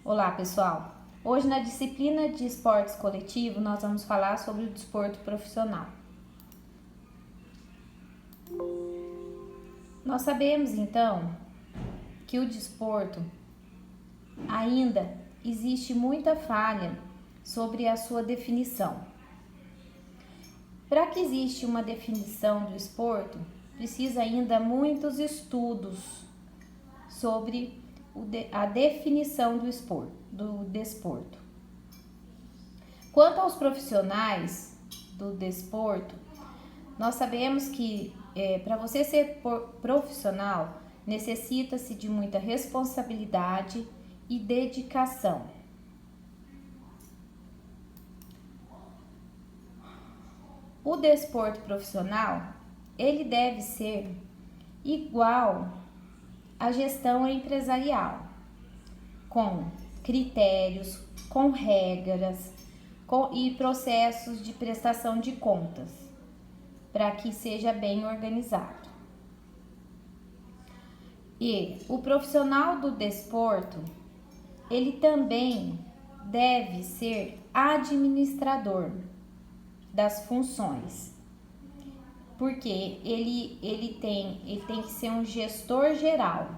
Olá, pessoal! Hoje, na disciplina de esportes coletivo, nós vamos falar sobre o desporto profissional. Nós sabemos, então, que o desporto ainda existe muita falha sobre a sua definição. Para que exista uma definição do esporte, precisa ainda muitos estudos sobre a definição do desporto. Quanto aos profissionais do desporto, nós sabemos que para você ser profissional, necessita-se de muita responsabilidade e dedicação. O desporto profissional, ele deve ser igual à gestão empresarial, com critérios, com regras e processos de prestação de contas, para que seja bem organizado. E o profissional do desporto, ele também deve ser administrador das funções, porque ele tem que ser um gestor geral,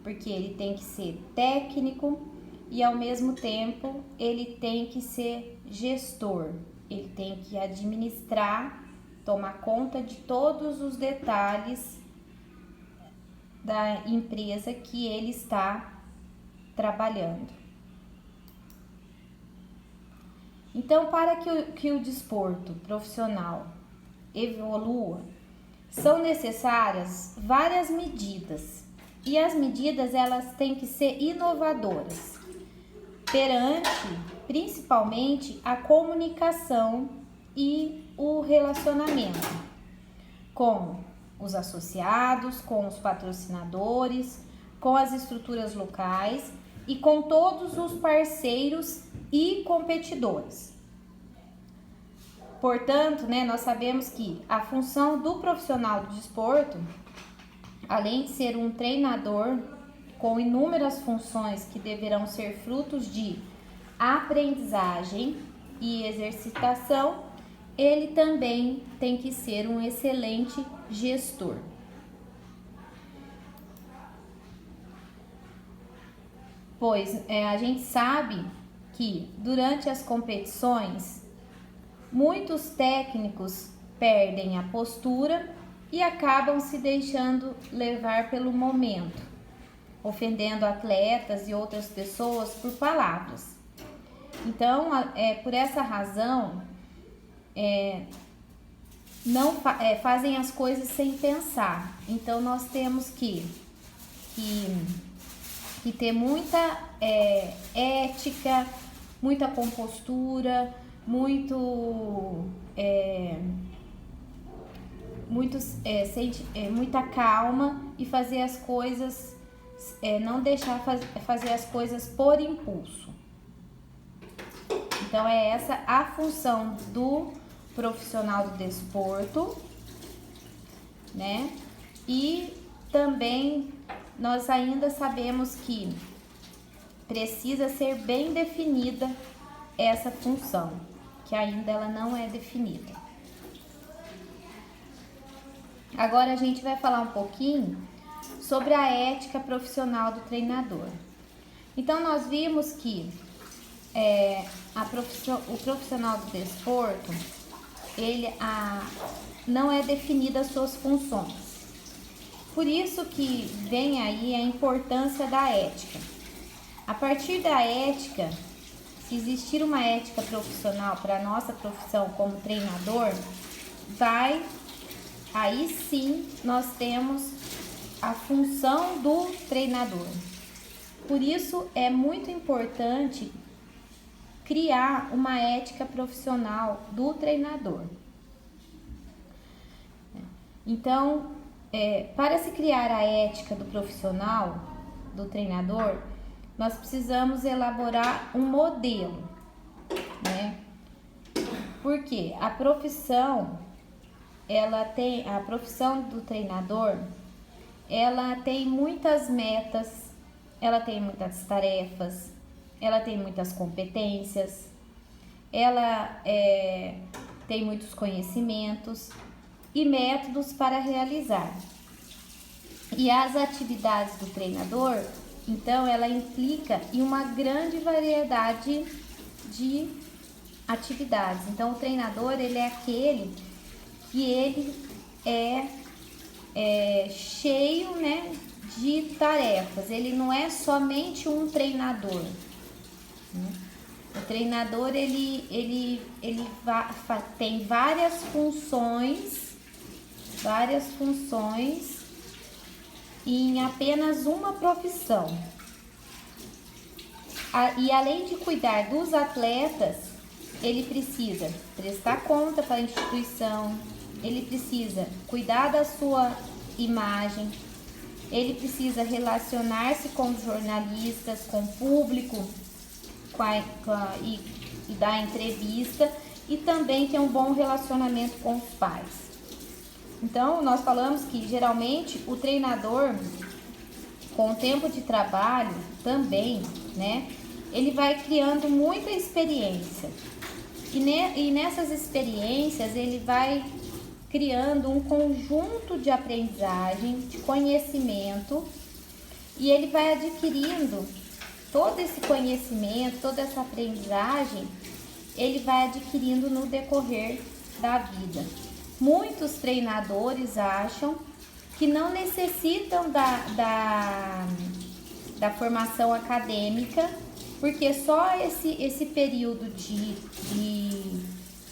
porque ele tem que ser técnico e ao mesmo tempo ele tem que ser gestor, ele tem que administrar, tomar conta de todos os detalhes da empresa que ele está trabalhando. Então, para que o desporto profissional evolua, são necessárias várias medidas. E as medidas, elas têm que ser inovadoras, perante, principalmente, a comunicação e o relacionamento com os associados, com os patrocinadores, com as estruturas locais e com todos os parceiros e competidores. Portanto, nós sabemos que a função do profissional do desporto, além de ser um treinador com inúmeras funções que deverão ser frutos de aprendizagem e exercitação, ele também tem que ser um excelente gestor. Pois a gente sabe que durante as competições, muitos técnicos perdem a postura e acabam se deixando levar pelo momento, ofendendo atletas e outras pessoas por palavras. Então, por essa razão, não fazem as coisas sem pensar. Então, nós temos que ter muita ética, muita compostura, muita calma e fazer as coisas, não deixar fazer as coisas por impulso. Então, é essa a função do profissional do desporto, E também nós ainda sabemos que precisa ser bem definida essa função, que ainda ela não é definida. Agora a gente vai falar um pouquinho sobre a ética profissional do treinador. Então, nós vimos que o profissional do desporto, não é definida as suas funções. Por isso que vem aí a importância da ética. A partir da ética, se existir uma ética profissional para a nossa profissão como treinador, aí sim nós temos a função do treinador. Por isso é muito importante criar uma ética profissional do treinador. Então, para se criar a ética do profissional, do treinador, nós precisamos elaborar um modelo, Porque a profissão do treinador, ela tem muitas metas, ela tem muitas tarefas, ela tem muitas competências, ela tem muitos conhecimentos e métodos para realizar. E as atividades do treinador, então, ela implica em uma grande variedade de atividades. Então, o treinador, ele é aquele que ele é cheio, né, de tarefas. Ele não é somente um treinador, né? O treinador, ele tem várias funções em apenas uma profissão. E além de cuidar dos atletas, ele precisa prestar conta para a instituição, ele precisa cuidar da sua imagem, ele precisa relacionar-se com os jornalistas, com o público, e dar entrevista, e também ter um bom relacionamento com os pais. Então, nós falamos que geralmente o treinador, com o tempo de trabalho também, né, ele vai criando muita experiência. E nessas experiências ele vai criando um conjunto de aprendizagem, de conhecimento, e ele vai adquirindo todo esse conhecimento, toda essa aprendizagem, ele vai adquirindo no decorrer da vida. Muitos treinadores acham que não necessitam da formação acadêmica, porque só esse período de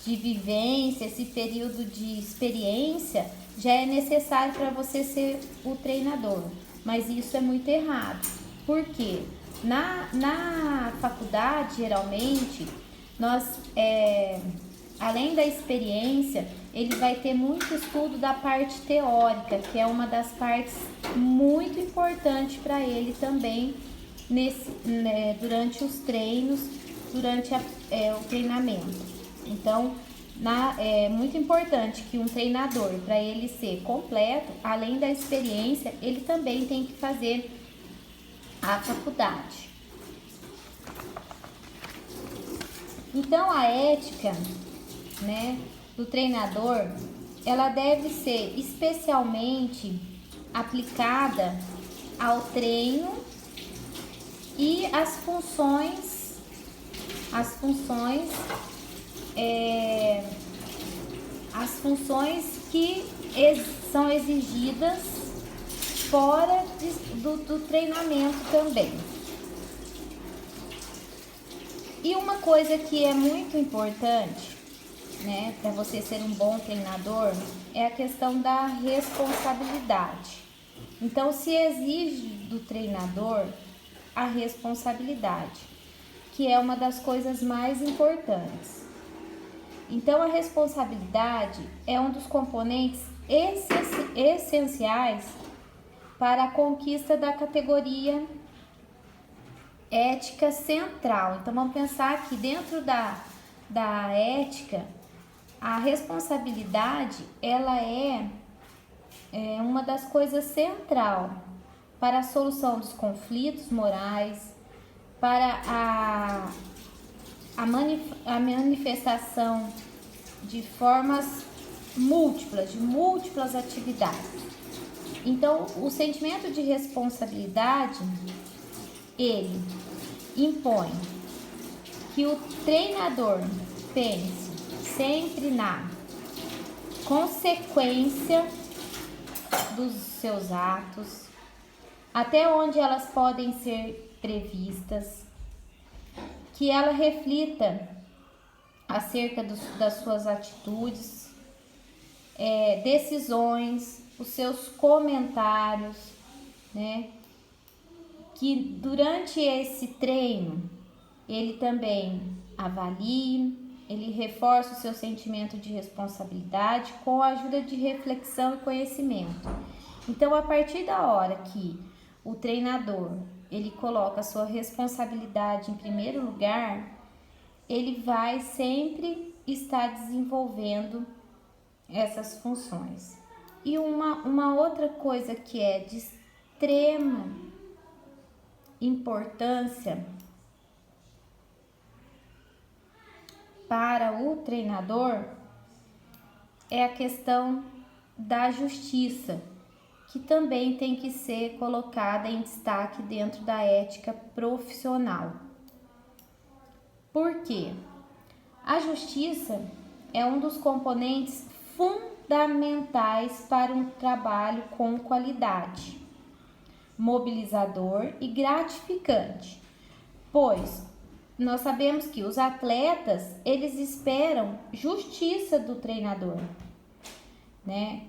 vivência, esse período de experiência já é necessário para você ser o treinador. Mas isso é muito errado. Por quê? Na faculdade, geralmente, nós, além da experiência, ele vai ter muito estudo da parte teórica, que é uma das partes muito importantes para ele também durante os treinos, durante o treinamento. Então, é muito importante que um treinador, para ele ser completo, além da experiência, ele também tem que fazer a faculdade. Então, a ética, né, do treinador, ela deve ser especialmente aplicada ao treino e às funções que são exigidas fora do treinamento também. E uma coisa que é muito importante, né, para você ser um bom treinador, é a questão da responsabilidade. Então, se exige do treinador a responsabilidade, que é uma das coisas mais importantes. Então, a responsabilidade é um dos componentes essenciais para a conquista da categoria ética central. Então, vamos pensar que dentro da ética, a responsabilidade, ela é uma das coisas central para a solução dos conflitos morais, para a manifestação de formas múltiplas, de múltiplas atividades. Então, o sentimento de responsabilidade, ele impõe que o treinador pense sempre na consequência dos seus atos, até onde elas podem ser previstas, que ela reflita acerca das suas atitudes, decisões, os seus comentários, né? Que durante esse treino ele também avalie, ele reforça o seu sentimento de responsabilidade com a ajuda de reflexão e conhecimento. Então, a partir da hora que o treinador ele coloca a sua responsabilidade em primeiro lugar, ele vai sempre estar desenvolvendo essas funções. E uma outra coisa que é de extrema importância para o treinador é a questão da justiça, que também tem que ser colocada em destaque dentro da ética profissional. Por quê? A justiça é um dos componentes fundamentais para um trabalho com qualidade, mobilizador e gratificante, pois nós sabemos que os atletas, eles esperam justiça do treinador, né?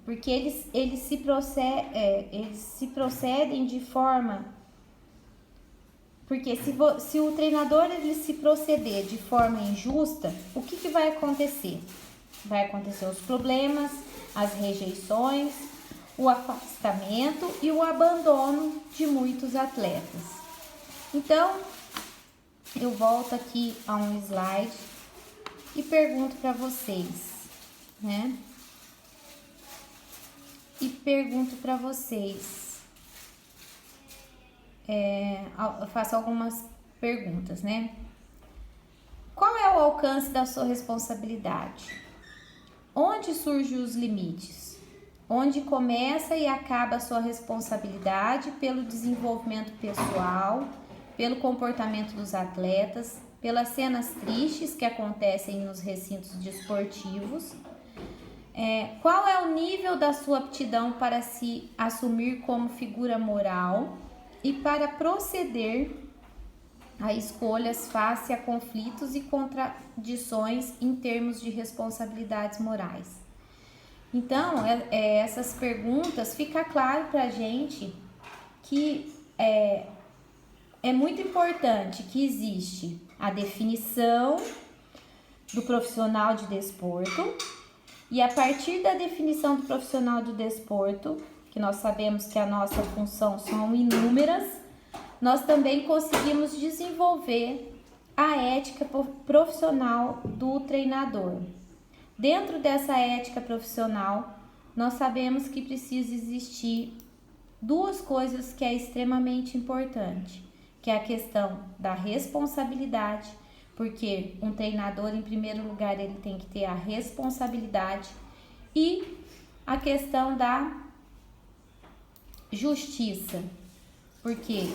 Porque eles se procedem de forma... Porque se o treinador ele se proceder de forma injusta, o que vai acontecer? Vai acontecer os problemas, as rejeições, o afastamento e o abandono de muitos atletas. Então, eu volto aqui a um slide e pergunto para vocês, né? Eu faço algumas perguntas, né? Qual é o alcance da sua responsabilidade? Onde surgem os limites? Onde começa e acaba a sua responsabilidade pelo desenvolvimento pessoal, pelo comportamento dos atletas, pelas cenas tristes que acontecem nos recintos desportivos? Qual é o nível da sua aptidão para se assumir como figura moral e para proceder a escolhas face a conflitos e contradições em termos de responsabilidades morais? Então, essas perguntas, fica claro para a gente que é muito importante que existe a definição do profissional de desporto, e a partir da definição do profissional do desporto, que nós sabemos que a nossa função são inúmeras, nós também conseguimos desenvolver a ética profissional do treinador. Dentro dessa ética profissional, nós sabemos que precisa existir duas coisas que é extremamente importante, que é a questão da responsabilidade, porque um treinador, em primeiro lugar, ele tem que ter a responsabilidade, e a questão da justiça, porque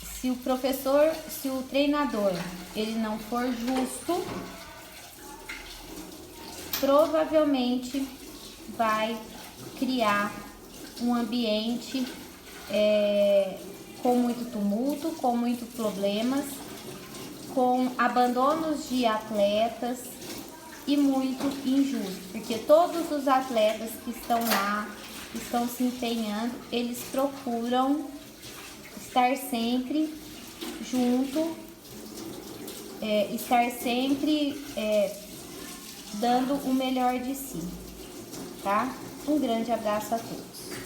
se o treinador, ele não for justo, provavelmente vai criar um ambiente com muito tumulto, com muitos problemas, com abandonos de atletas e muito injusto, porque todos os atletas que estão lá, que estão se empenhando, eles procuram estar sempre junto, estar sempre dando o melhor de si, tá? Um grande abraço a todos.